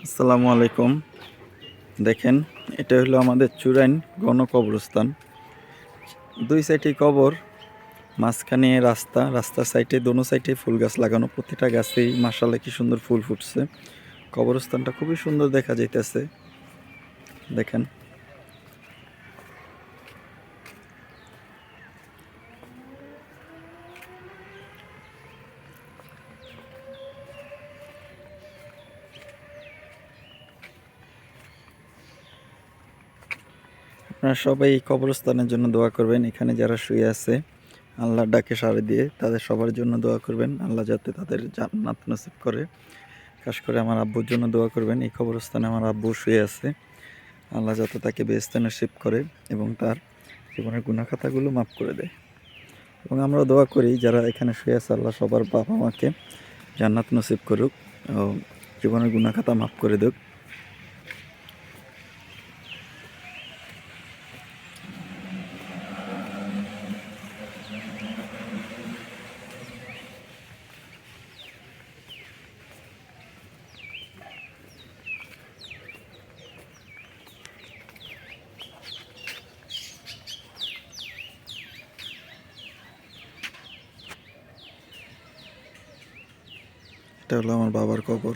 আসসালামু আলাইকুম। দেখেন, এটা হলো আমাদের চুরাইন গণকবরস্থান। দুই সাইডে কবর, মাঝখানে রাস্তা, রাস্তার সাইডে দোনো সাইডে ফুল গাছ লাগানো। প্রতিটা গাছেই মাশাআল্লাহ কি সুন্দর ফুল ফুটছে। কবরস্থানটা খুবই সুন্দর দেখা যাইতেছে। দেখেন, আপনারা সবাই এই কবরস্থানের জন্য দোয়া করবেন। এখানে যারা শুয়ে আছে আল্লাহর ডাকে সাড়া দিয়ে তাদের সবার জন্য দোয়া করবেন। আল্লাহ যাতে তাদের জান্নাত নসিব করে। খাস করে আমার আব্বুর জন্য দোয়া করবেন। এই কবরস্থানে আমার আব্বু শুয়ে আছে। আল্লাহ যাতে তাকে বেহেশতে নসিব করে এবং তার জীবনের গুনাহ খাতাগুলো মাফ করে দেয়। এবং আমরা দোয়া করি যারা এখানে শুয়ে আছে আল্লাহ সবার বাবা মাকে জান্নাত নসিব করুক ও জীবনের গুনাহ খাতা মাফ করে দেক। এটা হলো আমার বাবার কবর।